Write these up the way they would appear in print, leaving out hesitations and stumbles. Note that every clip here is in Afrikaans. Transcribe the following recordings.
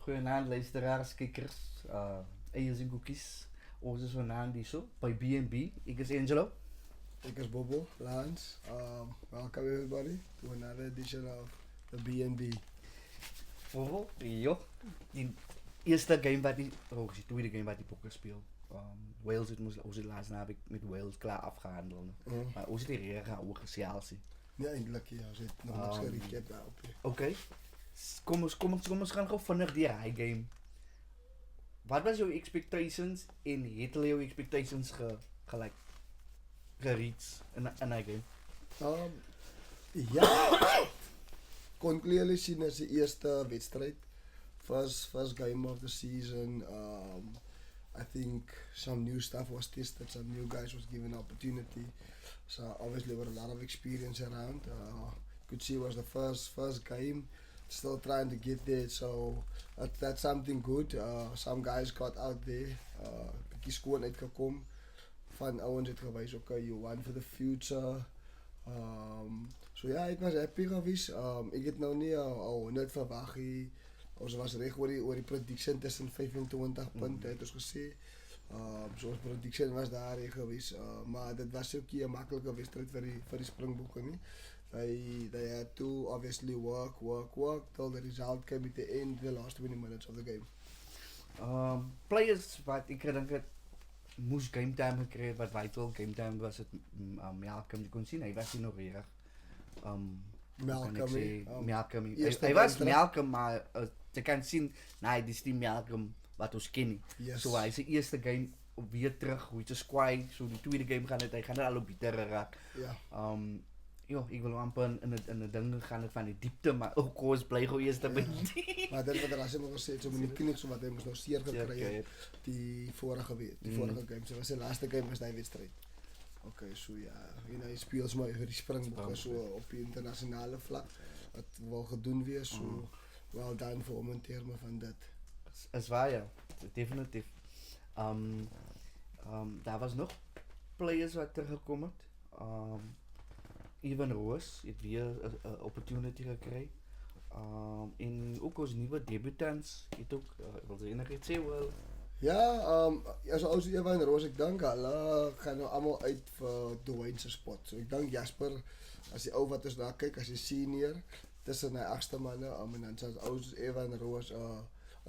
Goedenavond luisteraars, kijkers, eiers en cookies. Ons is vanavond die show bij B&B. Ik is Angelo. Ik is Bobo, Lance. Welcome everybody to another edition of the B&B. Bobo, jo. Die eerste game wat die, die tweede game wat die poker speelt. Wales het ons het laatst naweek met Wales klaar afgehandeld. Maar ons het hier gaan over gesels. Ja, eindelijk ja, ze het nog niks gerekeerd daarop. Oké. Kom ons gaan gou vinnig die high game. Wat was jou expectations en het hulle jou expectations gereach in high game? Ja, kon clearly zien as die eerste wedstrijd. First game of the season. I think some new stuff was tested, some new guys was given opportunity. So obviously there were a lot of experience around. Could see it was the first game. Still trying to get there, so that's something good. Some guys got out there. Bietjie skoon uitgekom. Van ouens het gewys, okay, you want for the future. So ja, ek was happy geweest. Ek het nou nie al net verwag nie. Ons was reg oor die prediction tussen 25 punte het ons gesê. So ons prediction was daar geweest. Maar dit was ook nie 'n maklike wedstryd vir die Springboks nie. They had to obviously work till the result came at the end, the last 20 minutes of the game. Players wat ek gedink het moes game time gekry wat vital game time was het Malcolm, jy kon sien hy was nie nog reg. Malcolm. Hy was Malcolm, maar jy kan sien nee, dis die Malcolm wat ons ken nie. Yes. So hy se eerste game weer terug, hoe dit squad, so die tweede game gaan hy gaan al op bitter raak. Ja. Ja, ek wil amper in 'n ding gaan het van die diepte, maar ook koers bly gou eers te begin. Maar dit wat Rassie nog gesê het, so met die knie so wat hy mos nou seer gekry het die vorige game. So was sy laaste game was daai wedstryd. Okay, so ja, hy speel maar vir die Springboks so op die internasionale vlak. Wat wil gedoen wees, so wel done vir hom in terme van dit. Is waar ja, definitief. Daar was nog players wat teruggekom het. Even Roos het weer 'n opportunity gekry. En ook ons nuwe debutants het ook wil jy nog iets sê wel? Ja, as Evan Roos ek dink hulle gaan nou almal uit vir Dwayne se spot. So ek dink Jasper as die ou wat ons daar kyk as die senior tussen hy agste manne en dan as ou Evan Roos 'n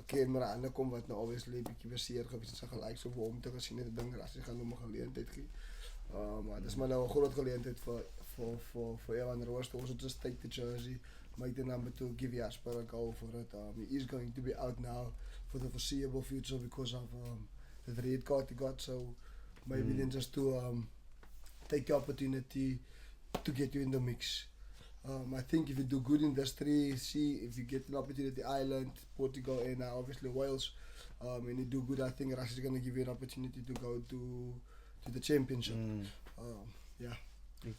camera aankom wat nou obviously bietjie beseer gewees het, sy gelyk so vir hom te gesien het, ek dink Rassie gaan hom 'n geleentheid gee. Maar dis maar nou 'n groot geleentheid for Evan Roos. Ons het just take the jersey, make the number 2, give Jasper a go for it. He is going to be out now for the foreseeable future because of the red card he got. So maybe then just to take the opportunity to get you in the mix. I think if you do good in this three, see if you get an opportunity Ireland, Portugal, and now obviously Wales, and you do good, I think Russia is going to give you an opportunity to go to the championship. Yeah.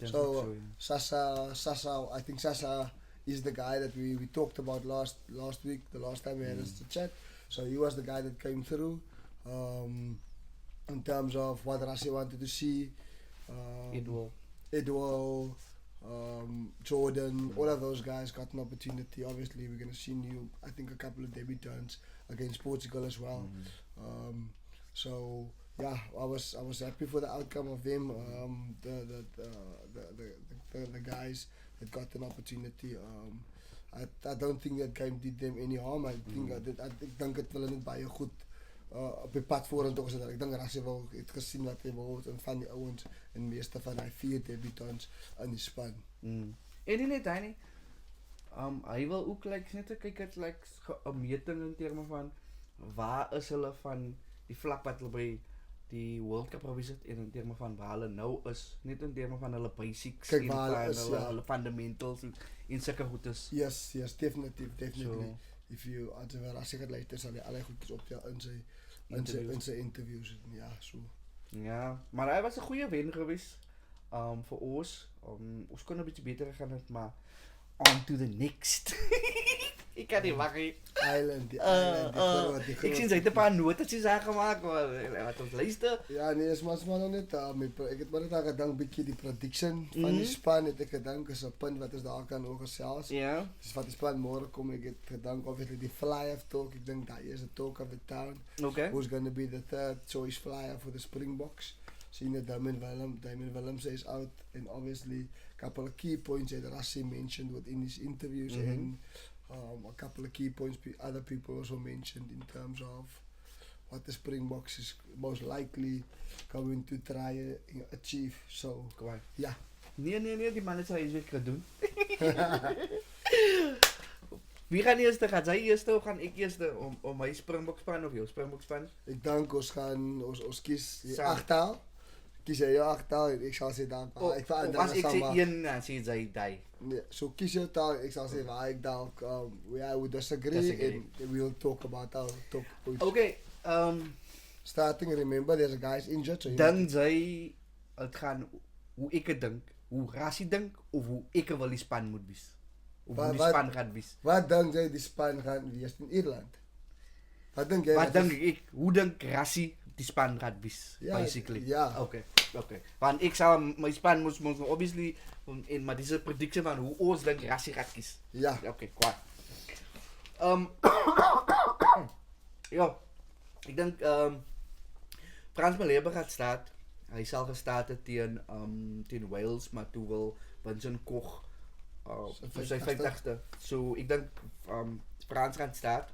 So Sasa, I think Sasa is the guy that we talked about last week, the last time we had us to chat. So he was the guy that came through in terms of what Rassie wanted to see. Edwell, Jordan, all of those guys got an opportunity. Obviously, we're going to see I think a couple of debutants against Portugal as well. So yeah, I was happy for the outcome of them. The guys that got an opportunity. I don't think that game did them any harm. I think het hulle net baie goed op die pad vorentoe gesit. Ek dink Rassie het gesien wat hy wou en van die ouens en meeste van hy 4 debutants in die span. En net hy nie. Hy wil ook net kyk het 'n meting in terme van waar is hulle van die vlak wat hulle by die World Cup probeer sit en in terme van waar hulle nou is, net in terme van hulle basics kijk, en van hulle fundamentals en sulke goedes. Yes, definitely. So, if you as ek het luister sal hy al goed optel in sy interviews. Ja, so. Ja, maar hy was 'n goeie wen geweest vir ons. Ons kon 'n bietjie beter gegaan het, maar on to the next. Ik kan niet wachten. Island, die groot, die Ik groot. zie ze een paar notetjes aangemaakt, maar laat ons luisteren. Ja, nee, is maar nog net. Ik heb maar net aan gedankt, beetje die prediction van die span. Het ik gedankt, is een punt wat is daar kan over zelfs. Ja. Dus wat die span morgen kom ik het gedankt, obviously die flyer talk. Ik denk dat is the talk of the town. Oké. Who's gonna be the third choice flyer for the Springboks? Seeing that Damien Williams is out, and obviously a couple of key points that Rassi mentioned within his interviews, and a couple of key points other people also mentioned in terms of what the Springboks is most likely going to try and achieve. So, Kwaai. ja. Nee, die man zou iets weer gaan doen. Wie gaat eerst? Gaat zij eerst of gaan ik eerst om mijn Springbokspan of jouw Springbokspan? Ik denk ons kies Samen. achttaal. Kies jij jouw achttaal, ik zal ze dan. Of als ik zeg één, dan zie zij die. Nee, so kies jouw taal, ik zal zeggen waar ik dan, we would disagree, and we will talk about our top points. Oké, Starting, remember, there's a guys injured. So dan zij het gaan hoe ik het denk, hoe Rassi denkt of hoe ik wel die span moet wees. Of hoe die span gaat wees. Wat denk jij die span gaan wees in Ierland? Wat denk jij? Wat denk ik? Hoe denk Rassi die span gaat wees? Ja, Basically. ja. Oké. Want ik zou mijn span moest obviously in maar deze predictie van hoe ons denk Rassi gaat kiezen. Ja. Oké, kwaad. Ja, ik denk Frans Malherbe gaat staan. Hij zal gestarten tegen Wales, maar toen wil Vincent Koch op zijn 85e. So, ik denk Frans gaat staan.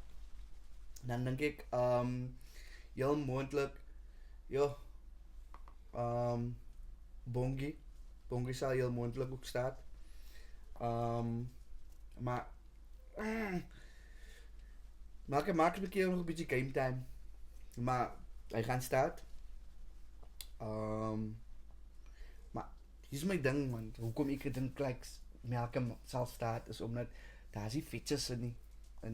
Dan denk ik heel mogelijk, ja, Bongi. Bongi zal heel mogelijk ook staan. Maar maak een keer nog een beetje game time. Maar hij gaat staan. Maar hier is mijn ding, man. Hoekom ik het denk Malcolm zal staan is omdat daar zie fietsers in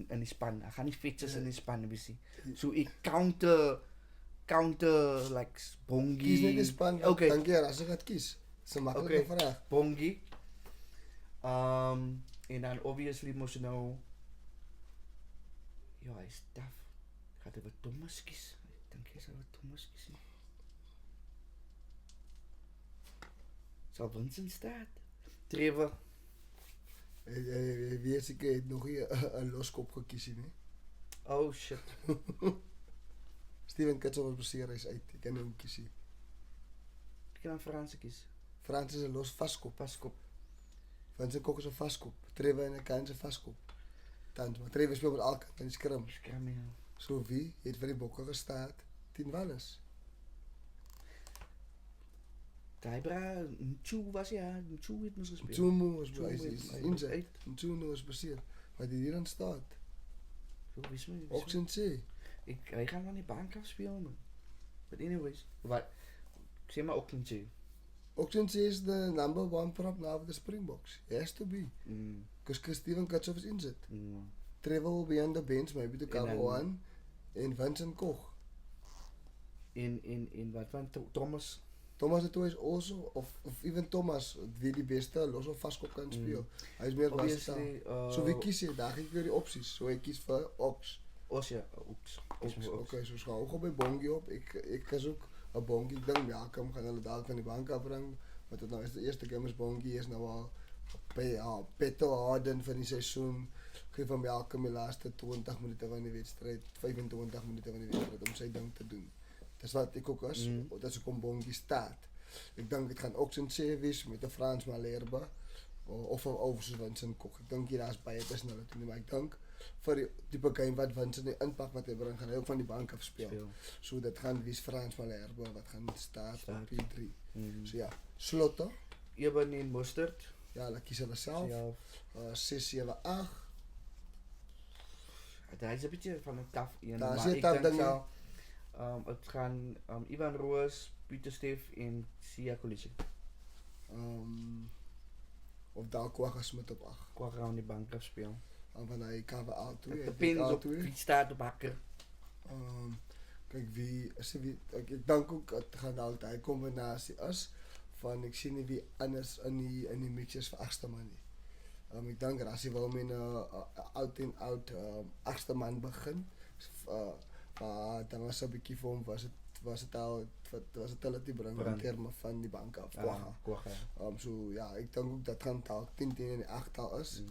die span. Daar gaan die fietsers in die span zien. So ik counter like Bongi. Kies niet de span. Oké. Dank je, als je gaat kiezen. Dat is een makkelijke vraag. Bongi. En dan obviously moest je nou. Ja, hij is tough. Gaat hij wat Thomas kiezen? Ik denk hij zal wat Thomas kiezen. Zal Vincent staan? Trevor. Wie is ik nog hier een loskop gekozen, hè? Oh shit. Steven Kutzel was precies is uit. Ik kan hem kiezen. Ik kan een Franse kiezen. Frans is een los vastkop. Paskop. Vincent Koch is een vastkop. Trevor en Kan is een vastkop. Tans, maar Trevor speelt met Alkant en Scrum. Scrum, ja. Zo wie heeft voor die bokken gestaan? 10 Wallis. Taibra, Nchu was ja, Nchu heeft ons gespeeld. Tsumu was Tsumu inzet. Tsumu was baseerd. Maar die hier aan staat. Zo, wist me. Oxen C. Hij gaat aan die bank afspelen, man. But anyways. Wat? Zeg maar Aucklandje. Oxen C is the number 1 prop now for the Springboks. It has to be. Because Steven Kutzel is inzet. Trevor will be on the bench, maybe to cover one. En Vincent Koch. In wat van Thomas? Thomas de Toy is also, of even Thomas, wie die beste los of vastkop kan spelen. Hij is meer versatile. Zo wie kies je? Daar ga ik weer die opties. Zo ik kies voor Ox. Os ja, Ox. Oké, zo schouw ook op bij Bongi op. Ik kies ook een Bongi. Ik denk Malcolm gaan hulle dadelijk van die bank afbrengen. Want het nou is de eerste keer met Bongi is nou al Petto Harden van die seizoen. Ik geef van Malcolm de laatste 20 minuten van die wedstrijd, 25 minuten van die wedstrijd om zijn ding te doen. Dat is wat ik ook is, dat is ook een Bongi staat. Ik denk het gaan ook zijn service met de Frans Malherbe of overigens Vincent Koch. Ik denk hier is bij het is nou natuurlijk, maar ik denk voor die type game wat Vincent die inpak wat hij brengt, gaan hij ook van die bank afspelen. Zo dat gaan wie is Frans Malherbe, wat gaan staat op P3. So ja, slotte. Je bent in Mustard. Ja, dan kiezen we zelf. 6, 7, 8. Daar is een beetje van een taf in. Daar Maar zit ik dat denk ding. zal het gaan Ivan Roos, Pieter Steef en Sia Collisie. Of Dalkwagas met op 8. Qua gaan die bank afspelen. Van hij kan we out toe. Het depends op wie staat op hakker. Kijk wie, ik denk ook het gaat altijd combinatie is van ik zie niet wie anders in die mix is voor 8ste man. Ik denk Rassie wil met een oud achtste man begin. Maar dan was een beetje voor hem was het al te brengen in termen van die banken af. Kwaga. Ja, ik denk ook dat het al 10 en 8 al is.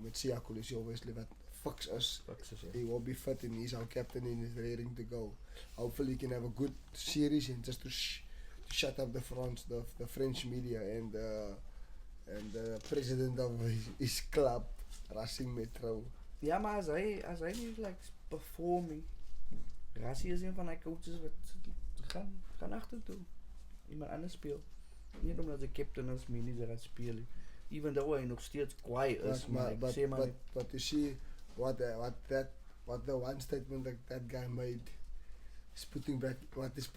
Met Sia Colis, obviously, wat Fox is. He will be fit and he's our captain and he's ready to go. Hopefully he can have a good series and just to shut up the French media and the president of his club, Racing Metro. Ja, maar als hij niet performing, Rassie is een van die coaches wat gaan achtertoe. Iemand anders speelt. Niet omdat de captain is, manager gaat spelen. Even though hij nog steeds quiet is, maar ik zeg maar... But you see, what the one statement that guy made is putting back, what is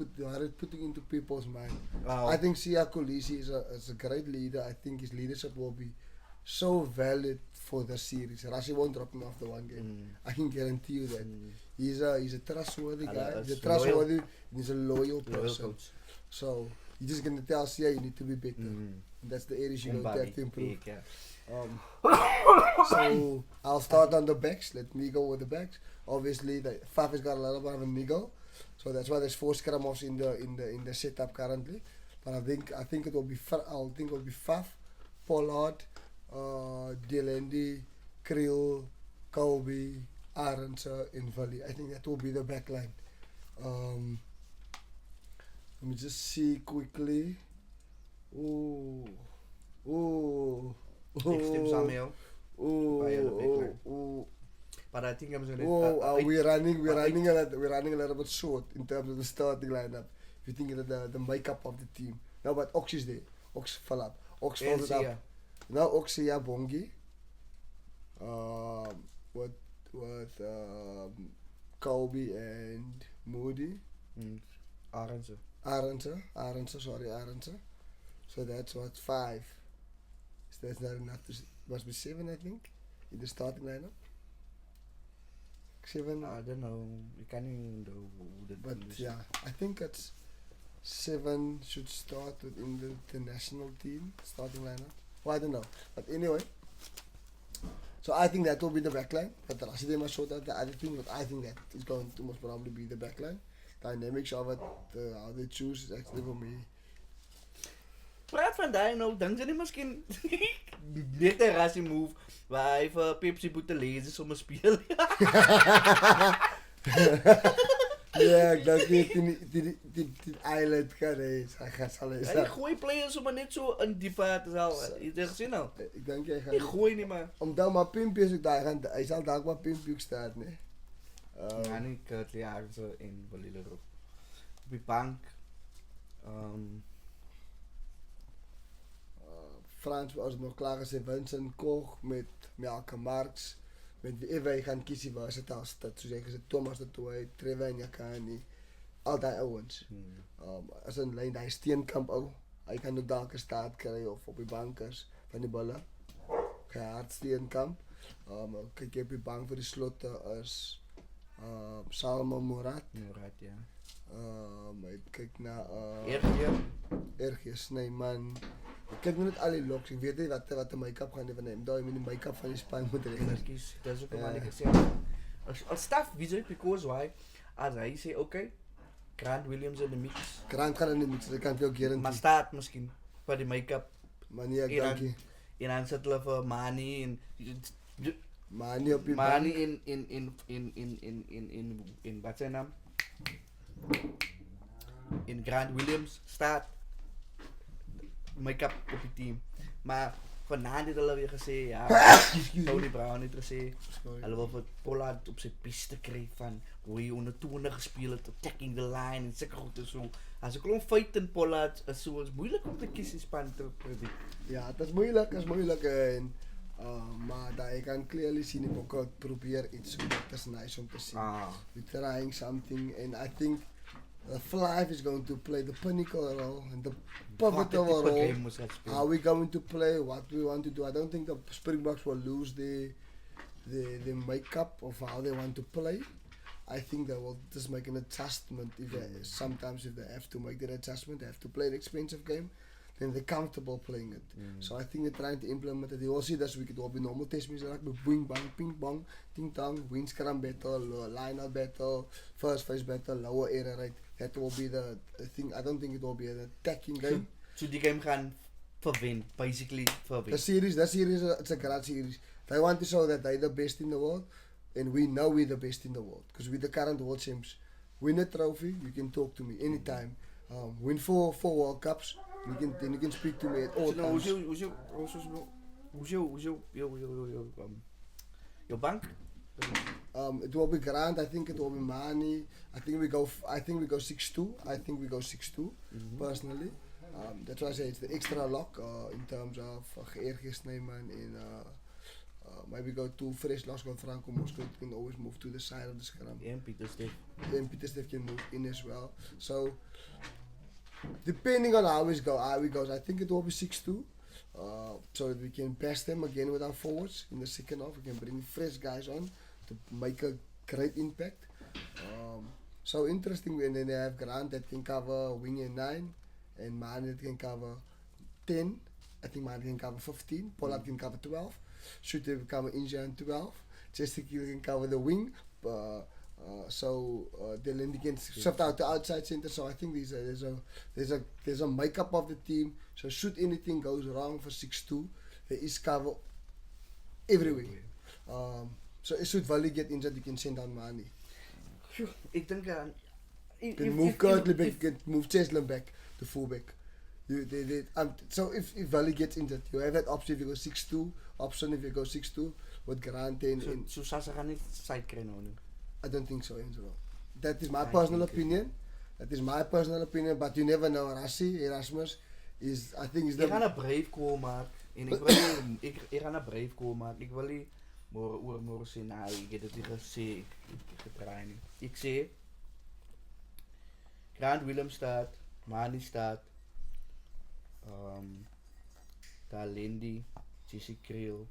putting into people's mind. I think Sia Kolisi is a great leader. I think his leadership will be so valid for the series. Rassie won't drop him after one game. I can guarantee you that. He's a trustworthy guy. He's a trustworthy. He's a loyal person. So he's just gonna tell Sia you need to be better. That's the areas you're going to have to improve. So I'll start on the backs. Let me go with the backs. Obviously, the Faf has got a little bit of a niggle, so that's why there's 4 scrum-offs in the setup currently. But I think it will be Faf, Pollard, Dilendi, Kriel, Kobe, Arendse, and Valley. I think that will be the back line. Let me just see quickly. Next team Samuel. But I think we're running a little bit short in terms of the starting lineup. If you think of the makeup of the team. No, but Ox is there. Ox fell up. Ox folded up. Now Oxia Bongi. With Kobe and Moody. Arendse. So that's what 5. So that's not enough. Must be 7, I think, in the starting lineup. 7. I don't know. You can't even know. But yeah, I think it's 7 should start within the national team starting lineup. Well, I don't know. But anyway, so I think that will be the backline. But Rassie must show that the other thing, but I think that is going to most probably be the backline. Dynamics of it, how they choose is actually for me. Praat van daar nou, dan zijn die misschien net een Rassie move waar hij voor Pepsi moeten lezen om te spelen. Ja, ik denk die island kan eens. Hij gaat zal eens. Hij gooit players om maar net zo een diepe te halen. Je hebt gezien nou? Ik denk jij gaat. Ik gooi niet maar. Omdat maar Pimpje ook daar gaan, hij zal daar ook maar Pimpje staan, nee. Ja, niet Kurtley Arendse in Bolilero. Op die bank. Frans, als het nog klaar is, Vincent Koch met Melke Marx. Met wie wij gaan kiezen was het als dat, zo zeggen ze, Thomas de Toei, Trevor Jakani, al die ouwens. Als een lijn, hij is Steenkamp ook. Hij kan ook daar staat krijgen of op die bankers van die ballen. Gehaard Steenkamp. Kijk, op die bank voor de slotte is Salman Murat, ja. Kijk naar Ergje Snyman. Ik kijk nu niet alle locks, ik weet niet wat de make-up gaan doen van hem. Dat je met de make-up van die span moet regelen. Dat is ook wat ik gezegd. Als staf, wie zou je koos waar? Als hij zegt oké, Grant Williams in de mix. Grant gaat in de mix, dat kan ik ook guarantee. Maar staat misschien voor die make-up. Maar niet, ik dank je. En dan zetten we voor Mani en... Mani op je Mani in wat zijn naam? In Grant Williams staat make-up op je team. Maar vanavond had hulle weer gezegd, ja, Tony Brown het gezegd. Hulle wil voor Pollard op zijn piste kreeg van hoe hij onder 20 gespeeld het, attacking the line en zeker goed en zo. Als ik gewoon fighten Pollard is zo, is moeilijk om te kiezen span te predict. Ja, het is moeilijk en maar dat ik kan clearly zien, ik ook probeer iets, dat is nice om te zien. We're trying something and I think the Fly is going to play the pinnacle role and the pivotal role. How we going to play, what we want to do. I don't think the Springboks will lose the makeup of how they want to play. I think they will just make an adjustment. Sometimes if they have to make that adjustment, they have to play an expensive game. then they're comfortable playing it. So I think they're trying to implement it. You will see this week it will be normal test matches like boing bang, ping pong, ting tong, win scrum battle, line out battle, first phase battle, lower error rate. That will be the thing. I don't think it will be an attacking game. So die game gaan verwen, basically verwen. The series, it's a great series. They want to show that they're the best in the world, and we know we're the best in the world because we're the current world champs. Win a trophy, you can talk to me anytime. Win four World Cups, you can speak to me at all times. Your bank? It will be grand. I think it will be money. I think we go 6-2. I think we go 6-2 personally. That's why I say it's the extra lock in terms of eergisternemen and maybe go to fresh last got Franco Moscow can always move to the side of the scrum. And Pieterstef. And Pieterstef can move in as well. So depending on how it goes, I think it will be 6-2. So that we can pass them again with our forwards in the second half. We can bring fresh guys on to make a great impact. So interesting, and then they have Grant that can cover wing and 9, and Man that can cover 10. I think Man can cover 15. Pollard can cover 12. Shooter can cover Inja and 12. Chester can cover the wing. Then they can shift out to outside center. So I think there's a makeup of the team. So should anything goes wrong for 6-2, there is cover everywhere. So should Valley get injured, you can send down money. Ik denk You can move Kirtley back, you can move Cheslin back, the fullback. So if Valley gets injured, you have that option if you go 6-2, option if you go 6-2 with Grant and so Sasa gaan nie side kry nou nie. I don't think so, Angelo. That is my personal opinion. But you never know. Erasmus is, I think, is the. Ek gaan 'n brief call maak en ek gaan 'n brief call maak. Ek wil nie môre sê nou, ek het dit nie gesê ek getraai nie. Ek sê Grant Willem staat, Mani staat, Talendi, Jesse Creel,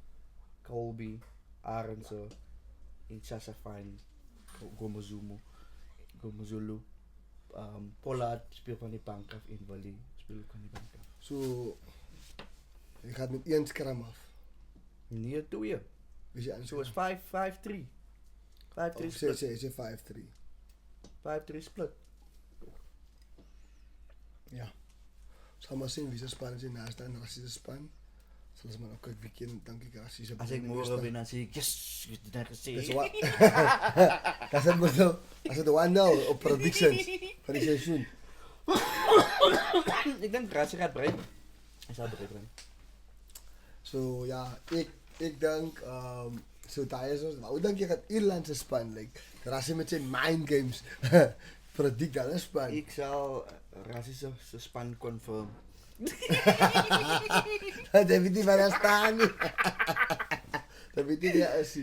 Colby, Arendse en Sasa Fine. Gomozulu, Pollard speel van die bank af en Wally speel van die bank af. So, je gaat met 1 scrum af? Nee, 2. So is 5-3. 5-3 split. Ze 5-3. 5-3 split. Ja. Zal maar zien wie ze span is naast en Rassie span. Zoals maar ook een weekend, denk ik, Rassie ze. Als ik morgen ben, dan zeg ik, yes, je hebt het net gezien. Dat is het 1-0 op predictions van die seizoen. Ik denk Rassie gaat breken. Hij zal breken. So ja, ik denk, zo thuis was, maar hoe denk je gaat Ierlandse span like? Rassie met zijn mind games predict dat is span. Ik zal Rassie zijn span confirm. Dat weet niet waar hij staan. Dat weet niet waar hij is.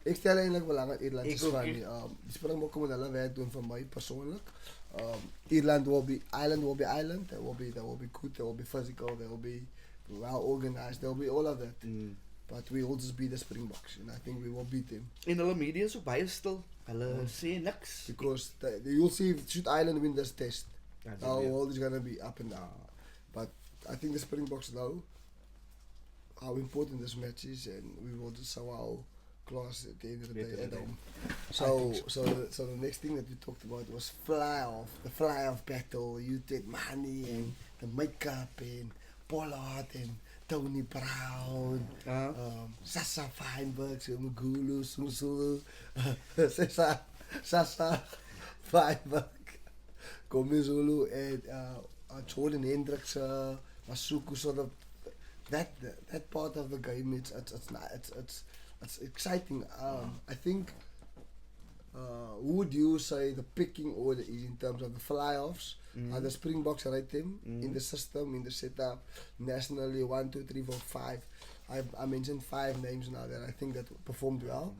Ik stel eigenlijk belang aan Ierlandse span. Die Springboks moeten alle werk doen van mij persoonlijk. Ierland will be island. They will be good. They will be physical. They will be well organized. They will be all of that. But we will just be the Springboks, and I think we will beat them. In hulle media is so baie stil. Hulle sê niks. Because you'll see should Ireland win this test, our world is gonna be up and down. But I think the Springboks know how important this match is, and we will just show how close at the end of the day at home. So the next thing that we talked about was the fly off battle. You did Mani and the makeup and Pollard and Tony Brown, Sasa Feinberg, Magulu, Sumsulu, Sasa Feinberg, Komizulu, and Jordan Hendricks, Masuku, sort of that part of the game. It's exciting. I think. Who would you say the picking order is in terms of the fly-offs? Are the Springboks rate them in the system, in the setup, nationally 1, 2, 3, 4, 5? I mentioned 5 names now that I think that performed well.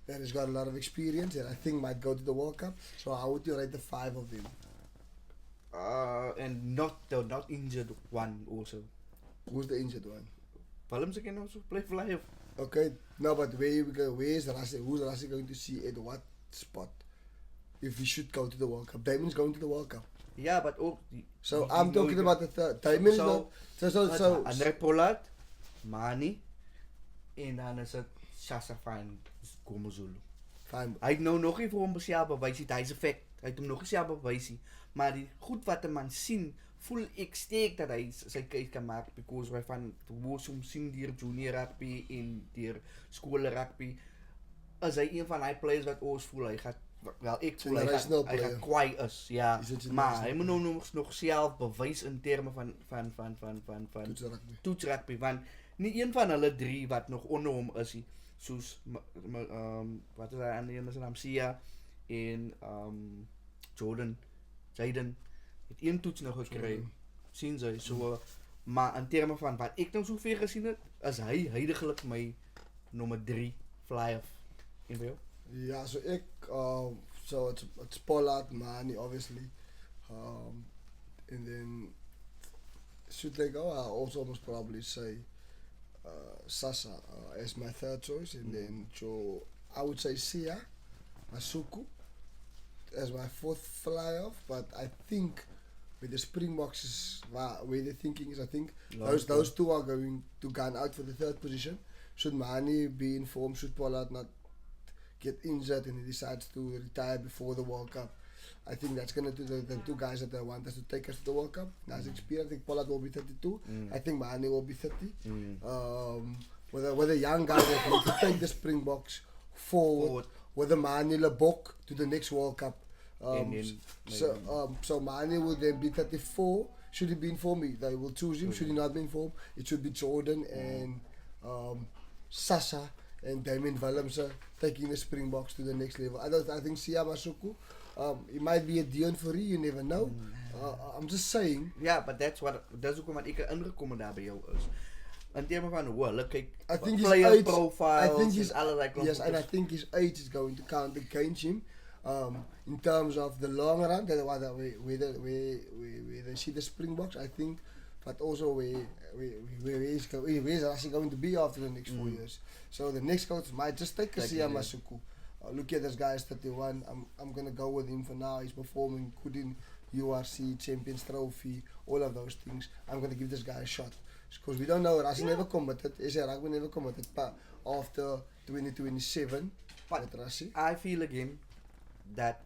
That has got a lot of experience and I think might go to the World Cup. So how would you rate the 5 of them? And not injured one also. Who's the injured one? Palms can also play fly-off. Okay, no, but where is Rassi? Who's Rassi going to see at what spot? if he should go to the World Cup. Damon's going to the World Cup. Ja, but ook... So I'm talking about the third. Damon's not... So... André Pollard, Mani, en dan is het Sasa van Komozulu. Fine. Hy het nou nog nie vir hom spesiaal bewys nie, hy's effek. Hy het hom nog nie spesiaal bewys nie, maar die goed wat 'n man sien, voel ek steek dat hy sy keus kan maak because hy van hoe hom sien deur junior rugby en deur skool rugby, is hy een van daai players wat ons voel hy gaan wel ek voel hy gaan kwai is, ja, maar hy moet nou nog self bewys in terme van toets rugby, want nie een van hulle drie wat nog onder hom is nie, soos wat is hy ander een is naam Sia en Jaden het een toets nog gekry, sien sy, so maar in terme van wat ek nou so ver gesien het, is hy huidigelik my nommer 3 fly-off en vir jou? Ja, so ek so it's Pollard, Mani obviously, and then should they go, I'll also almost probably say Sasa as my third choice, and then I would say Sia Masuku as my fourth fly-off, but I think with the Springboks is where the thinking is, I think those two are going to gun out for the third position. Should Mani be in form, should Pollard not get injured and he decides to retire before the World Cup, I think that's going to do the two guys that I want us to take us to the World Cup. Nice experience. I think Pollard will be 32. I think Mani will be 30. With a young guy that wants to take the Springboks forward. With a Mani Lebok to the next World Cup. So Mani will then be 34. Should he be in form, they will choose him. Should he not be in form, it should be Jordan and Sasa and Damien Willemse taking the Springboks to the next level. I think Sia Masuku, it might be a Dion Fourie, you never know. I'm just saying. Ja, but that's ook wat ek ingekomen daar by jou is. In terme van hoe hulle kyk, I think player his age, profiles, I think his, yes, and I think his age is going to count against him. In terms of the long run, where they see the Springboks, I think, but also where is Rassi going to be after the next 4 years. So the next coach might just take Sia Masuku. Look at this guy is 31. I'm gonna go with him for now. He's performing good in URC, Champions Trophy, all of those things. I'm gonna give this guy a shot. Because we don't know, Rassi never committed, SA Rugby never committed, but after 2027, but Rassi, I feel again that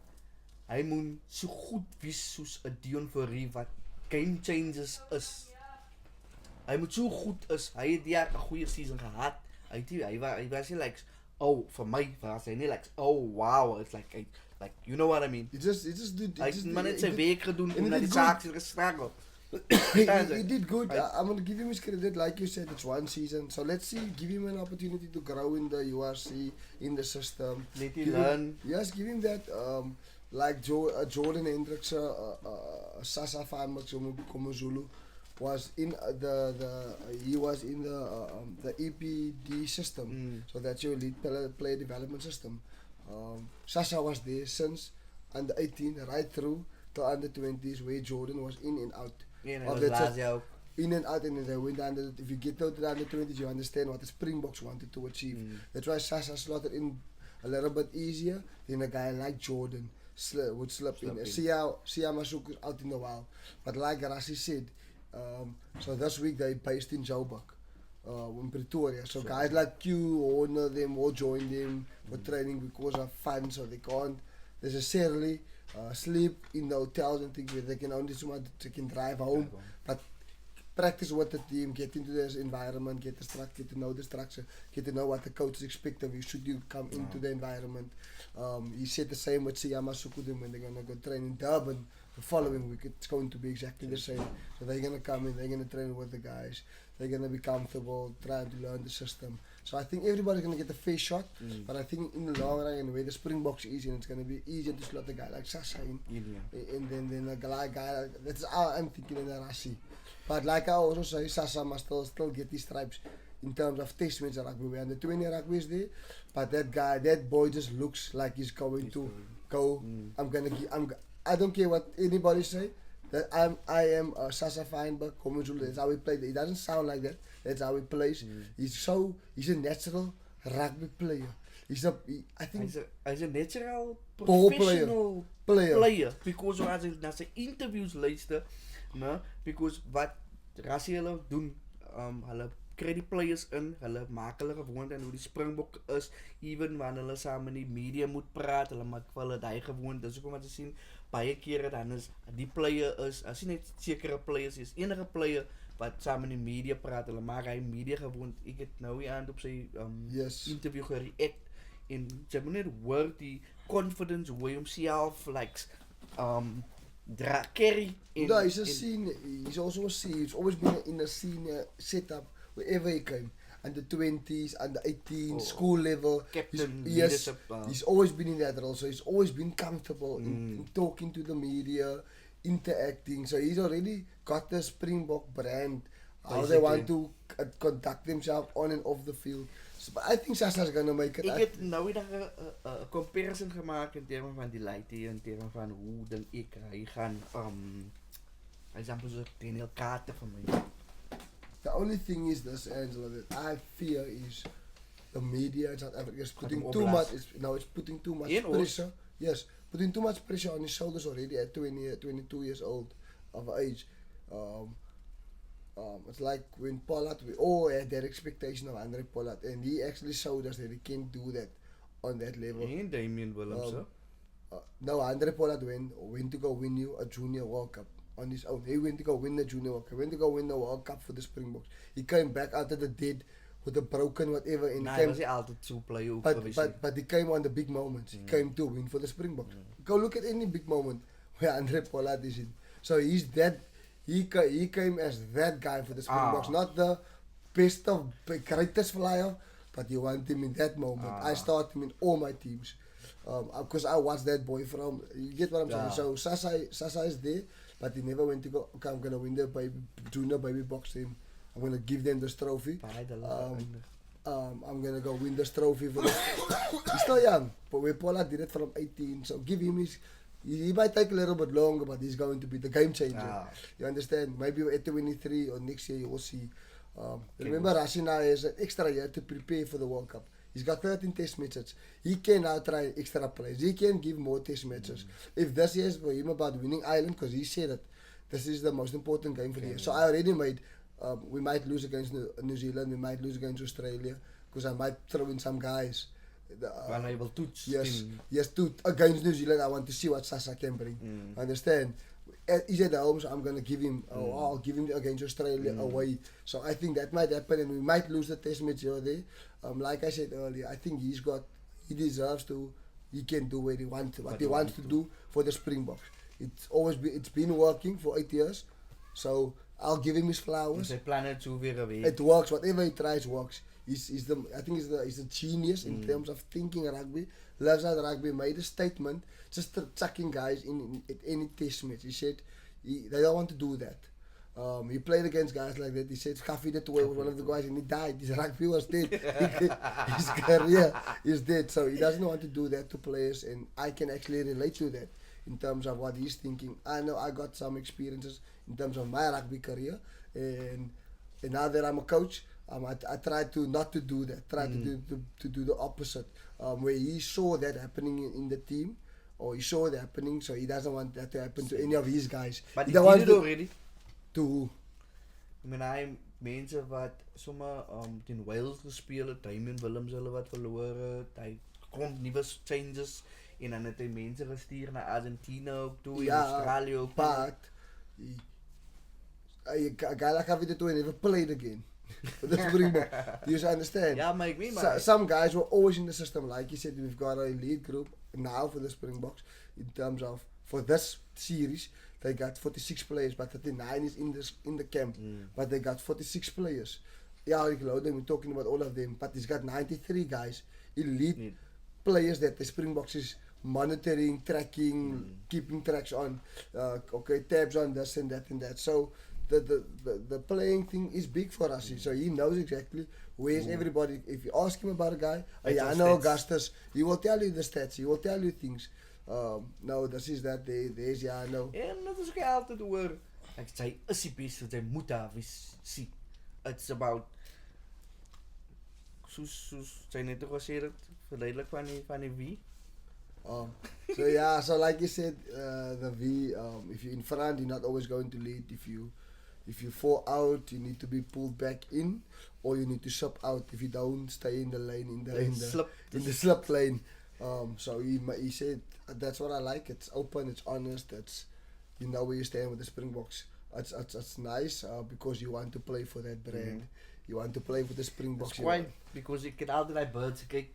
hy moet so goed wees soos 'n Dion Fourie wat game changers is. Hy moet so goed is, hy het daar 'n goeie season gehad. Hy was nie like, oh, vir my was hy nie like, oh wow, it's like you know what I mean. He just did. Hy het maar net sy werk gedoen en na die saak het gestruggle. He did good. I'm going to give him his credit. Like you said, it's one season. So let's see, give him an opportunity to grow in the URC, in the system. Let him learn. Yes, give him that. Like Jordan Hendricks, Sasa Van Komozulu was in he was in the EPD system. So that's your lead player development system. Sasa was there since under 18 right through to under 20s, where Jordan was in and out. Yeah, of the system. In and out, and then they went under. If you get to the under 20s, you understand what the Springboks wanted to achieve. That's why Sasa slotted in a little bit easier than a guy like Jordan would slip in. Sia Masuku is out in the wild. But like Rassi said, so this week they based in Joburg, in Pretoria. So guys like Q, Horner, them all joined them for training because of fun, so they can't necessarily sleep in the hotels and things where they can only they can drive home, but practice with the team, get into this environment, get to know the structure, get to know what the coach is expecting of you should you come into the environment. He said the same with Sia Masuku when they're gonna go train in Durban the following week. It's going to be exactly the same. So they're gonna come in, they're gonna train with the guys, they're gonna be comfortable, trying to learn the system. So I think everybody's gonna get a fair shot, but I think in the long run, where the Springboks is in, it's gonna be easier to slot a guy like Sasa in, and then a guy that's how I'm thinking in the Rassi. But like I also say, Sasa must still get his stripes in terms of test match rugby. We're under 20 rugby is there, but that boy just looks like he's going to go. I don't care what anybody say. That I am Sasa Feinberg, Komozulu. That's how he played. It doesn't sound like that. That's how he plays. He's a natural rugby player. I think Hy's 'n natural Ball professional player. because as hy na sy interviews luister, né? Because wat Rassie hulle doen, hulle kry die players in, hulle maak hulle gewoond aan hoe die Springbok is, even wanneer hulle saam in die media moet praat, hulle maak vir hulle daai gewoond. Dis hoekom wat jy sien baie kere dan is die player is, as jy net sekere players is, enige player wat saam in die media praat, hulle maak hy media gewoond. Ek het nou hier aan op sy Yes. interview gereact en jy moet net hoor die confidence hoe hy homself likes carry in. No, he's a senior. He's also a senior. He's always been in a senior setup wherever he came. Under 20s, under 18, school level. Captain, Yes, leadership, he's always been in that role. So he's always been comfortable in talking to the media, interacting. So he's already got the Springbok brand, how they want to conduct themselves on and off the field. So, but I think Sasa's gonna make it. Ek het nou weer 'n comparison gemaak in terme van die leiding, in terme van hoe dink ek hy gaan example so Daniel Carter vir my. The only thing is this, Angela, that I fear is the media in South Africa is putting too much. It's putting too much pressure. Yes, putting too much pressure on his shoulders already at 22 years old of age. It's like when Pollard, we all had that expectation of Andre Pollard, and he actually showed us that he can't do that on that level. En Damian Willemse. No, Andre Pollard went to go win you a junior World Cup on his own. He went to go win the junior World Cup. He went to go win the World Cup for the Springboks. He came back out of the dead with a broken whatever. And Nee, he came, was hy altyd so play ook but he came on the big moments. He came to win for the Springboks. Go look at any big moment where Andre Pollard is in. So he's that. He came as that guy for the Springboks, not the best of greatest flyer, but you want him in that moment. I start him in all my teams because I watched that boy from. You get what I'm saying? So Sasa is there, but he never went to go. Okay, I'm gonna win the junior baby box team. I'm gonna give them this trophy. I'm gonna go win this trophy for. He's still young, but where Pollard did it from 18, so give him his. He might take a little bit longer, but he's going to be the game changer. You understand? Maybe at 23 or next year you will see. Remember, Rashina has an extra year to prepare for the World Cup. He's got 13 test matches. He can now try extra plays. He can give more test matches. If this year is for him about winning Ireland, because he said that this is the most important game for the year. So I already made, we might lose against New Zealand, we might lose against Australia, because I might throw in some guys. Unable toets. Yes, against New Zealand, I want to see what Sasa can bring. Understand? He's at home, so I'm gonna give him. I'll give him against Australia away. So I think that might happen, and we might lose the test match here or there. Like I said earlier, I think he deserves to. He can do what he wants to do for the Springboks. It's been working for 8 years, so I'll give him his flowers. It works. Whatever he tries works. He's a genius in terms of thinking rugby. Loves out rugby. Made a statement, just chucking guys in at any test match. He said they don't want to do that. He played against guys like that. He said Kaffi did away with one of the guys and he died. His rugby was dead. His career is dead. So he doesn't want to do that to players, and I can actually relate to that in terms of what he's thinking. I know I got some experiences in terms of my rugby career, and now that I'm a coach. I try to not to do that. Try to do the opposite. Where he saw that happening in the team, or he saw it happening, so he doesn't want that to happen to any of his guys. But he did it already. To who? I mean, hy mense wat sommer teen Wales gespeel het, Damian Willemse hulle wat verloor het. Hy kom nuwe changes en dan het hy mense gestuur na Argentina ook toe, en Australië ook. But a guy like Kaffi never played again. For the Springbok. Do you understand? Yeah, make me some guys were always in the system. Like you said, we've got an elite group now for the Springboks in terms of for this series. They got 46 players, but 39 is in the camp. But they got 46 players. Yeah, we're talking about all of them, but he's got 93 guys, elite players that the Springboks is monitoring, tracking, keeping tracks on, tabs on this and that and that. So the playing thing is big for us. So he knows exactly where's everybody. If you ask him about a guy, I know Augustus, he will tell you the stats, he will tell you things. No, this is that, there's Jano. En dat is ook altijd hoor. Ek sê is die beste wat hy moet have. It's about soos sy net gesê het, verduidelik van die wie? So yeah, so like you said, the V, if you're in front, you're not always going to lead. If you fall out, you need to be pulled back in, or you need to sub out if you don't stay in the lane in the slip lane. So he said that's what I like. It's open, it's honest. It's you know where you stand with the Springboks. It's nice because you want to play for that brand. You want to play with the Springboks. It's quite because ik het altijd die birds kyk.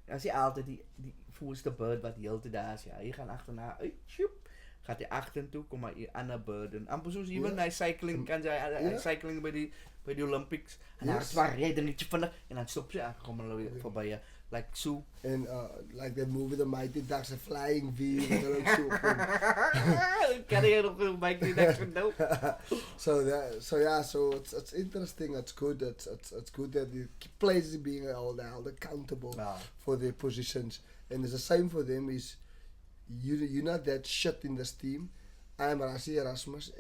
As jy altyd die voorste bird wat heeltyd daar is, ja, jy gaan agterna uit, sjoep, gaat jy agtertoe, kom maar 'n ander bird en amper soos even hy cycling kan jy cycling by die Olympics en daar swaar ry dingetjie vinnig en dan stop jy kom hulle weer verby like so and like that movie The Mighty Ducks, a flying V wat hulle ook so kan jy nog by die next window so it's interesting, it's good that the players being held accountable for their positions, and it's the same for them. Is you're not that shit in this team. I'm Rassi Erasmus,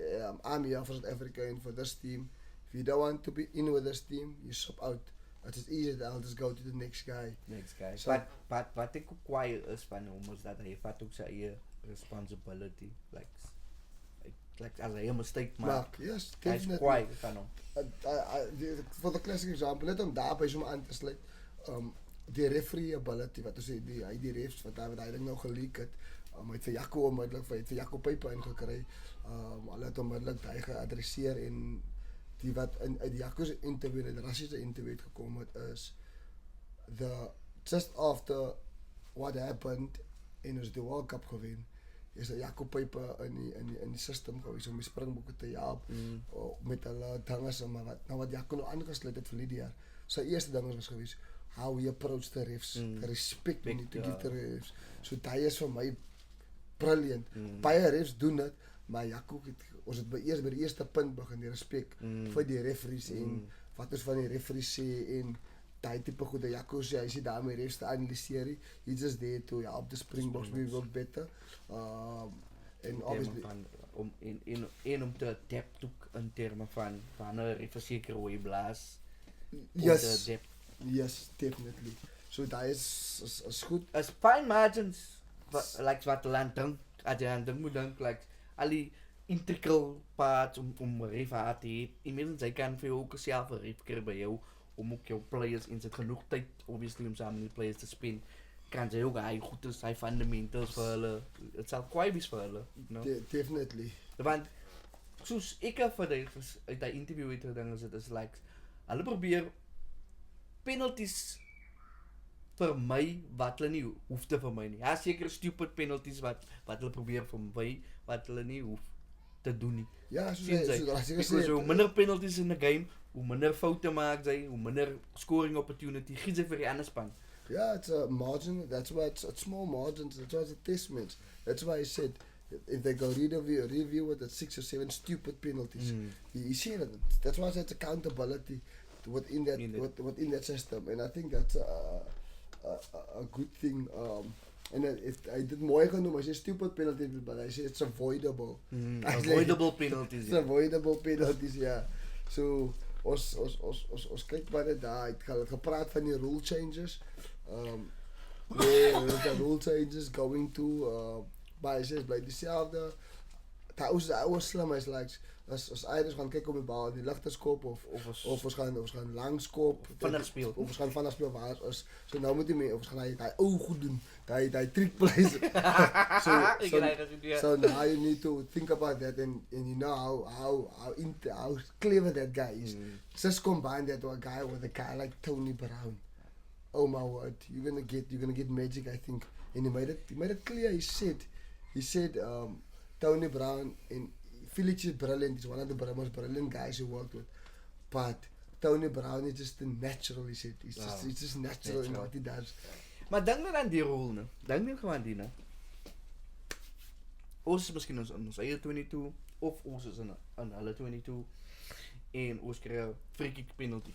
I'm here for South Africa and for this team. If you don't want to be in with this team, you sub out. It's as easy as I'll just go to the next guy. So, but wat ek ook kwaai is van hom is dat hy vat ook sy eie responsibility, like as hy 'n mistake maak. Yes, definitely. Kwaai van hom. For the classic example, let hom daar by so aan te sluit. Die referee ability wat ons sê die refs wat hy ding nou geleak het. Hy het vir Jaco onmiddellik vir Jaco Pype ingekry. Hulle het onmiddellik hy geadresseer en die wat uit die Jaco se interview, die rassiese interview gekom het is just after what happened en ons die World Cup gewen is dat Jaco Pype in die system gewees om die Springbokke te help met hulle dinge maar wat Jaco nou aangesluit het vir die jaar. Sy eerste ding was gewees how he approached the refs, the respect we need to give the refs. So dat is vir my brilliant. Baie refs doen dit, maar Jaco ons het by die eerste punt begin die respek vir die referees en wat ons van die referees sê en daai tipe goede Jaco sê hy sê daarmee refs te analiseer. He's just there to help the Springboks we work better. En obviously om te adapt ook in terme van 'n referseker hoe jy blaas. Yes, definitely. So that is goed. As fine margins, like wat land dink, as jy aan dink moet dink, like al die integral parts om ref te hê. Inmiddels jy kan vir jou ook self 'n ref kry by jou om ook jou players in sit genoeg tyd obviously om saam met die players te spend. Kan jy ook hy goed is, hy fundamentals vir hulle. Dit sal kwai wees vir hulle, you know. Definitely. Want soos ek vir uit die interview het gedink is like hulle probeer penalties vir my wat hulle nie hoef te vir my nie. Ja, seker stupid penalties wat hulle probeer vir my wat hulle nie hoef te doen nie. Ja, so minder penalties in the game, hoe minder foute maak jy, hoe minder scoring opportunity gee jy vir die ander span. Yeah, it's a margin. That's why it's small margins. That's why it's a test match. That's why I said if they go review with the 6 or 7 stupid penalties, you see that. That's why I said it's accountability within that system, and I think that's a good thing. And if I did mooi genoem, I say stupid penalties, but I say it's avoidable. Avoidable penalties. It's avoidable penalties, yeah. So ons kyk maar net daar. Het gepraat van die rule changes. The rule changes going to by says bly dieselfde. Daar was slim is like as Irish gaan kyk op die bal, die ligte skop of ons gaan lang skop, vinnig speel. Of ons gaan vinnig speel waar is. So nou moet jy ons gaan hy ou goed doen. Hy trick plays. So now you need to think about that and you know how clever that guy is. Just combine that with a guy like Tony Brown. Oh my word, you're gonna get magic, I think. And he made it clear. He said Tony Brown and Phillips is brilliant. He's one of the most brilliant guys he worked with. But Tony Brown is just a natural, he said. It's just natural in what he does. Maar dink net aan die rol, né? Dink net gewoon die, né? Ons is miskien ons eie 22 of ons is in hulle 22 en ons kry 'n free kick penalty.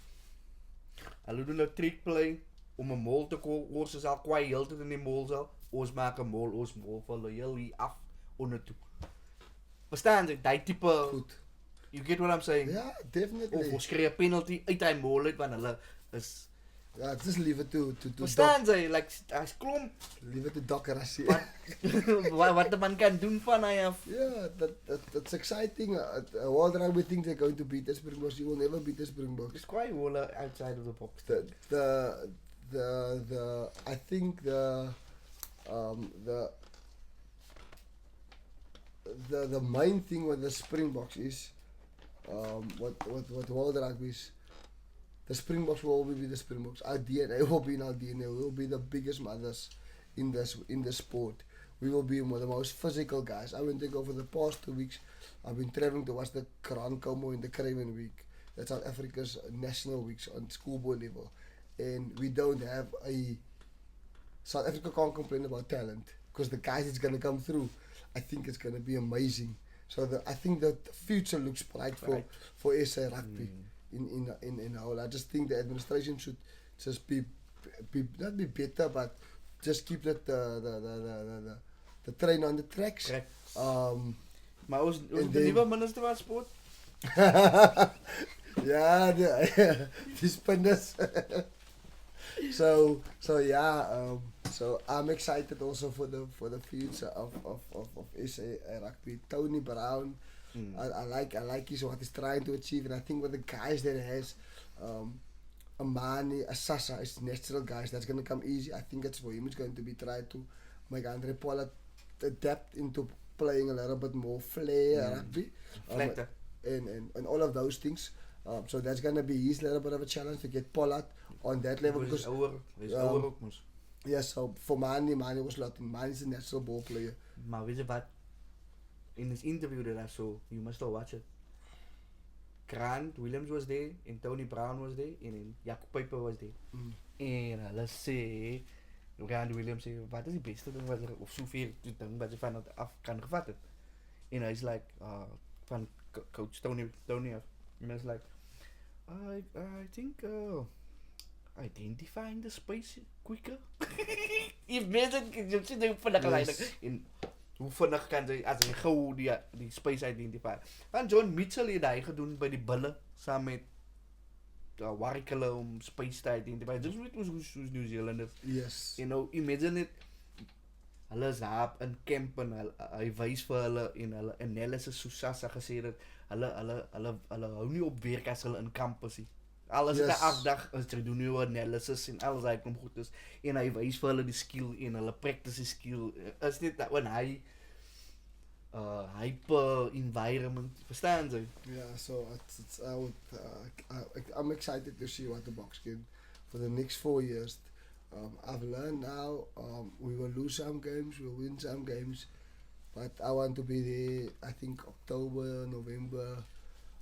Hulle doen 'n trick play om 'n mol te kom. Ons is al kwaai heeltyd in die mol sal. Ons maak 'n mol, ons mol val heel hier af onder toe. Verstaan jy? Daai tipe goed. You get what I'm saying? Yeah, definitely. Of ons kry 'n penalty uit hy mol uit want hulle is Ja, het is liever to Verstaan jy? Like, as klomp, liever to dockerassie. wat de man kan doen van hy af. Yeah, that's exciting. World Rugby thinks they're going to beat the Springboks. You will never beat the Springboks. It's quite well outside of the box. I think the main thing with the Springboks is what World Rugby is. The Springboks will always be the Springboks. Our DNA will be in our DNA. We will be the biggest mothers in the sport. We will be one of the most physical guys. I went to go for the past 2 weeks. I've been traveling to watch the Grand Como in the Craven Week. That's South Africa's national weeks on schoolboy level. And we don't have South Africa can't complain about talent because the guys that's going to come through, I think it's going to be amazing. So I think that the future looks bright for SA Rugby. In whole. I just think the administration should just be not be better, but just keep the train on the tracks. Maar ons de nieuwe minister van sport? Ja, die spinners. So I'm excited also for the future of SA Rugby. Tony Brown. I like what he's trying to achieve, and I think with the guys that he has, Amani, Asasa is natural guys. That's gonna come easy. I think it's for him. It's going to be try to make Andre Pollard adapt into playing a little bit more flair rugby, and all of those things. So that's gonna be his little bit of a challenge to get Pollard on that level because so for Mani was Latin. Mani is a natural ball player. Maar weet je wat? In his interview that I saw, you must all watch it. Grant Williams was there, and Tony Brown was there, and Jacob Piper was there. En hulle sê, Grant Williams sê, wat is die beste ding wat of soveel ding wat jy van het af kan gevat het? En hy's like, van coach Tony af. And he's like, I think identifying the space quicker. If mense jy sê jy vinnig gelyk hoe vinnig kan jy as jy gou die space identify. Want John Mitchell het hy gedoen by die bulle saam met Warwick hulle om space te identify. Dis weet ons New Zealanders. Yes. You know, imagine it. Hulle is daar in camp en hy wys vir hulle en hulle analysis soos Sasa gesê het. Hulle hou nie op werk as hulle in kamp is nie. Alles het 'n afdag as jy doen nou analysis en alles hy kom goed is en hy wys vir hulle die skill en hulle practice die skill is net dat wanneer hy hyper environment verstaan jy? Yeah, so I'm excited to see what the Boks can for the next 4 years. I've learned now we will lose some games, we'll win some games, but I want to be there. I think October, November.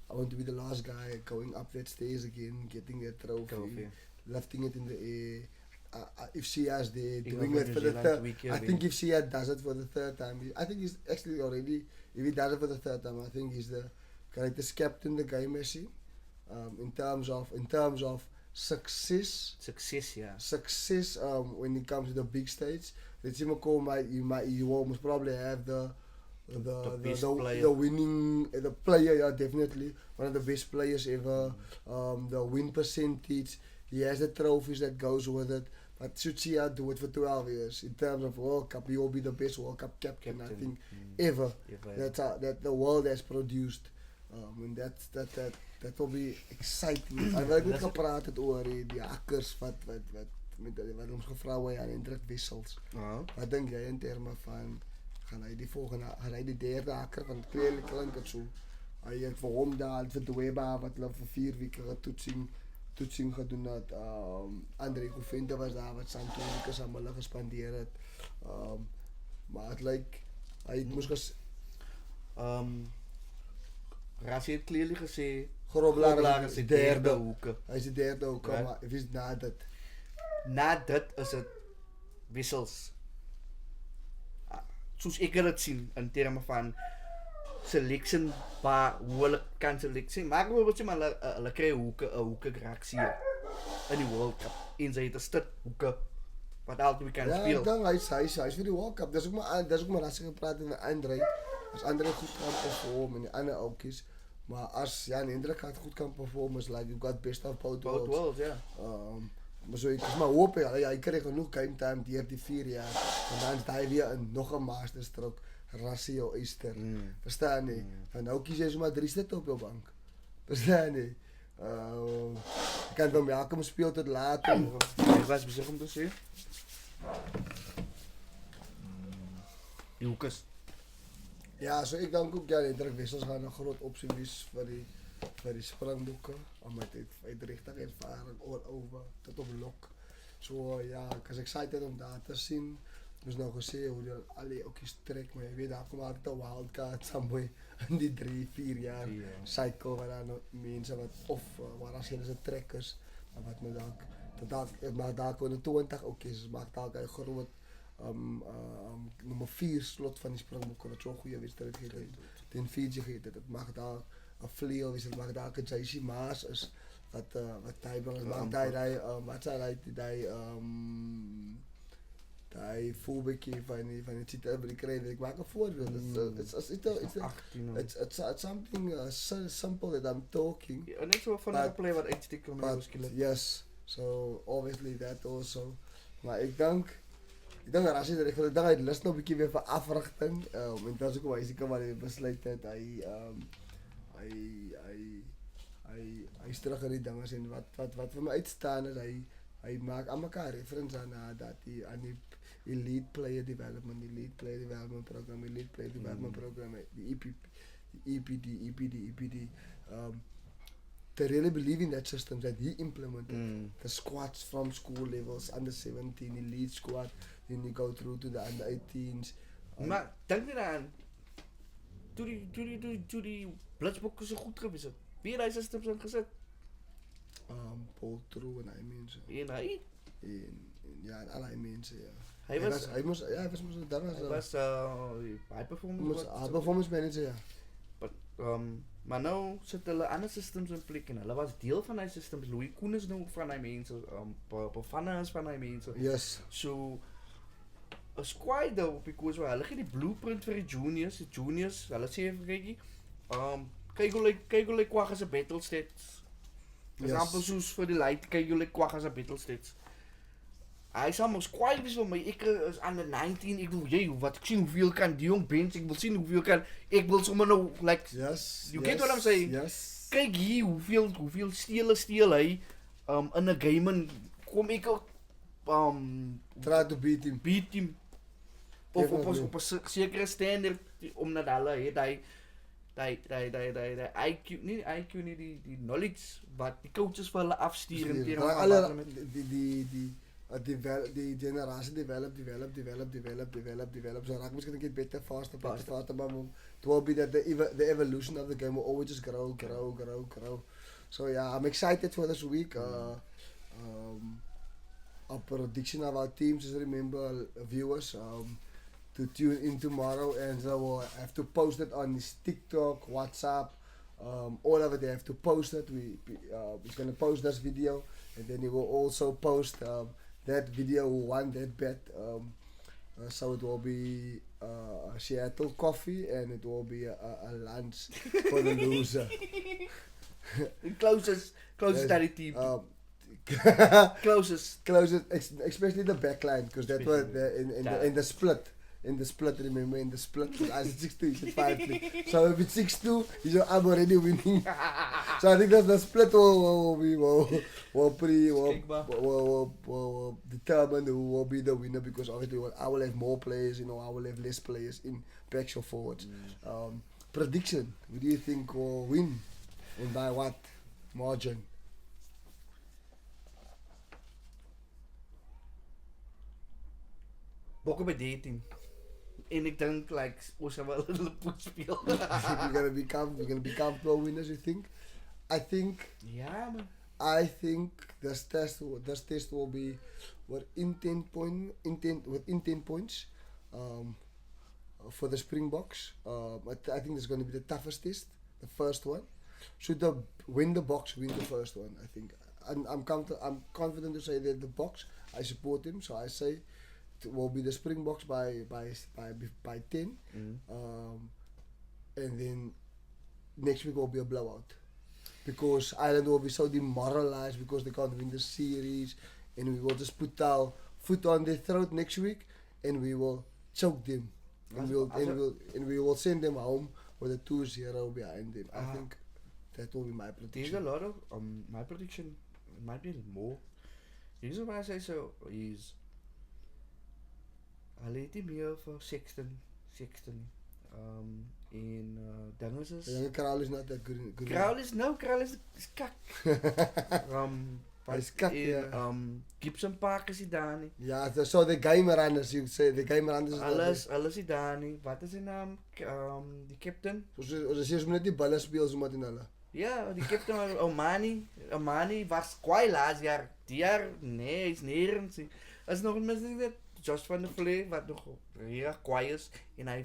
I want to be the last guy going up that stairs again, getting that trophy. Lifting it in the air. If Sia's there, doing it for the third. I think if Sia does it for the third time, I think he's actually already. If he does it for the third time, I think he's the greatest captain the game has seen. In terms of success. Success. When it comes to the big stage, let's say you will most probably have the winning, the player, yeah, definitely one of the best players ever. The win percentage, he has the trophies that goes with it. But should see how do it for 12 years in terms of World Cup, he will be the best World Cup captain. I think ever. That the world has produced. And that will be exciting. I wil goed gepraat het oor die hackers wat ons gevra word aan Hendrik Wissels. Wat dink jy in terme van gaan hy die derde hacker van klink het so. Hy het vir hom daar vir Dweba wat hulle vir 4 weke toetsing gedoen het. Andre Kuvente was daar wat Santo weke saam hulle gespandeer het. Maar het lyk hy het moes Rassie het clearly gesê Grobelaar is die derde hoeke. Hy is die derde hoeke, maar wie is na dit? Na dit is het Wissels. Soos ek het sien in terme van selection hoe hulle kan selectie. Maar bijvoorbeeld maar hulle kry 'n hoeke reaksie in die World Cup. En sy het 'n stuk hoeke wat altyd kan speel. Ja, dan hy's vir die World Cup. Dis ook maar as jy gepraat met Andre. As Andre goed kan perform en die ander oudjies. Maar as Jan Hendrik goed kan perform is like you got best of both worlds. Yeah. Maar so, ek is maar hoop, hy kry genoeg game time deur die 4 jaar, en dan is hy weer in nog 'n masterstroke, Rassie jou Easter, verstaan nie? En nou kies jy sommer 3 sit op jou bank, verstaan nie? Ek kan van Jakob speel tot laat, Hy was besig om te sê. Die hoekes. ja, so ek dink ook, ja, die indrukwissels gaan 'n groot opsie wees vir die Springbokke, omdat hy het regtig ervaring all over, tot op lok. So ja, ek is excited om daar te sien. Ek moes nou gesê hoe die al die okies trek, maar jy weet, daar kom altyd 'n wildcard somewhere in die 3-4 jaar cycle, waar daar nog mense wat, of waar as jy is 'n trekkers, maar wat nou maar daar kon 20 okies, maak dalk 'n groot nummer 4 slot van die Springbokke, wat so 'n goeie wedstryd gehad het, teen Fiji gehad het. Dit mag daar 'n vleuel wees, dit mag daar 'n JC Maas is, wat hy bring, wat hy wat sy hy fullbackie van die Cheetah by die kry, ek maak 'n voorbeeld, it's something so simple that I'm talking. Ja, net so van 'n play wat uitsteek om jou skill. Yes, so obviously that also. Maar ek dink as jy ek dink hy lus nog 'n bietjie weer vir afrigting, en dan is ook baie seker maar hy besluit het hy is terug in die dinge en wat vir my uitstaan is hy maak aan mekaar reference aan die elite player development program, die EPD, they really believe in that system that he implemented. The squads from school levels, under 17, elite squad, then you go through to the under 18s. Maar dink jy daaraan, toe die Blitsbokke so goed gewees het, wie het hy systems ingesit? Paul True en hy mense. En hy? Ja, en al hy mense, ja. Hy was mos 'n ding as hy was high performance manager, ja. But maar nou sit hulle ander systems in plek en hulle was deel van hy systems. Louis Koen is nou van hy mense, Bafana is van hy mense. Yes. So is kwaai though, because hulle gee die blueprint vir die juniors, hulle sê vir kykie, kyk hoe lyk Kwag as 'n battle stats. Example soos vir die light, kyk hoe lyk Kwag as 'n battle stats. Hy sal mos kwaai wees vir my, ek is under 19, ek wil wat ek sien hoeveel kan die jong bench, ek wil sien hoeveel kan, ek wil sommer nou, like, you get what I'm saying? Yes. Kyk hier, hoeveel steel hy, in 'n game en kom ek ook, try to beat him. Of op 'n sekere standaard, omdat hulle het hy IQ, nie IQ nie, die knowledge wat die coaches vir hulle afstuur en teen hulle die generasie develop, so raak miskien net beter faster, maar it will be that the evolution of the game will always just grow. So yeah, I'm excited for this week. Our prediction of our teams is, remember viewers, to tune in tomorrow, and so we'll have to post it on this TikTok, WhatsApp, all of it. They have to post it. He's going to post this video, and then he will also post that video who won that bet. So it will be Seattle coffee, and it will be a lunch for the loser. Closest to the team. Closest, especially the backline, because that was in the split. Remember, in the split, I said 6-2, he said 5-3. So if it's 6-2, I'm already winning. So I think that the split will determine who will be the winner, because obviously I will have more players, I will have less players in backs or forwards. Prediction, who do you think will win, and by what margin? Bokke by 13. En ek dink ons gaan wel hulle poet speel. We're gonna be comfortable winners, you think? I think. Ja, man. I think this test will be within 10 points for the Springboks. I think it's going to be the toughest test, the first one. Should win the Boks, win the first one, I think. I'm confident to say that the Boks, I support him, so I say it will be the Springboks by 10. And then next week will be a blowout, because Ireland will be so demoralized because they can't win the series, and we will just put our foot on their throat next week, and we will choke them, and we will send them home with a 2-0 behind them. I think that will be my There's prediction. a lot of my prediction might be more. The reason why I say so is I let him here for Sexton. In Dangers is The Kral is not that good. Kraul is kak. Hy's kak, in ja. Gibson Park is hy daar nie. Yeah, so the game runners, you say the game runners is Alles is daar nie. Wat is sy naam? Die captain? Ons sê ons moet net die balle speel so met hulle. Ja, die captain Omani was kwai laas jaar. Die jaar nee, is nergens nie. Is nog misschien net Josh van der Vlee wat nog kwai is en hy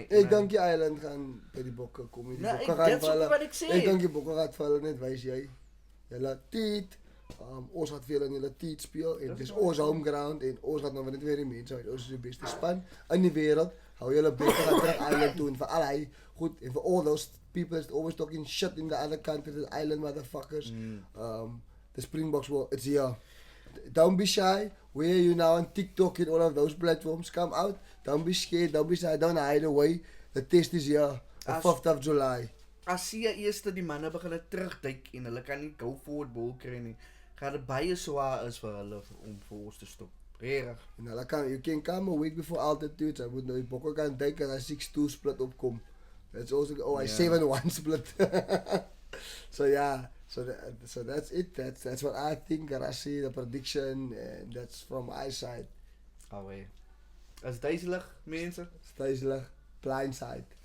Ek dink die Island gaan by die bokke kom. Die Nou, bokke gaan dit is ook wat ek sê. Ek dink die bokke gaan vir hulle net wys jy. Julle tiet. Ons gaat veel in julle tiet speel en dis ons home ground en ons gaat nou net weer die mense uit. Ons is die beste span in die wêreld. Hou julle beter aan terug Island toe en vir al hy goed en for all those people that's always talking shit in the other country, the island motherfuckers. The Springboks will it's here. Don't be shy. Where are you now on TikTok and all of those platforms? Come out. Don't be scared. Don't be shy. Don't hide away. The test is here. The 5th of July. As jy eers die manne begin terugduik en hulle kan nie go forward ball kry nie, gaan dit baie swaar is vir hulle om vir ons te stop. Regtig. En hulle kan you can come a week before altitude. Hy moet nou die bokke kan duik en hy 6-2 split opkom. That's also I 7-1 split. So yeah. So that's it. That's what I think. I see the prediction, and that's from my side. Alweer. Is duiselig, mense? Duiselig, blind side.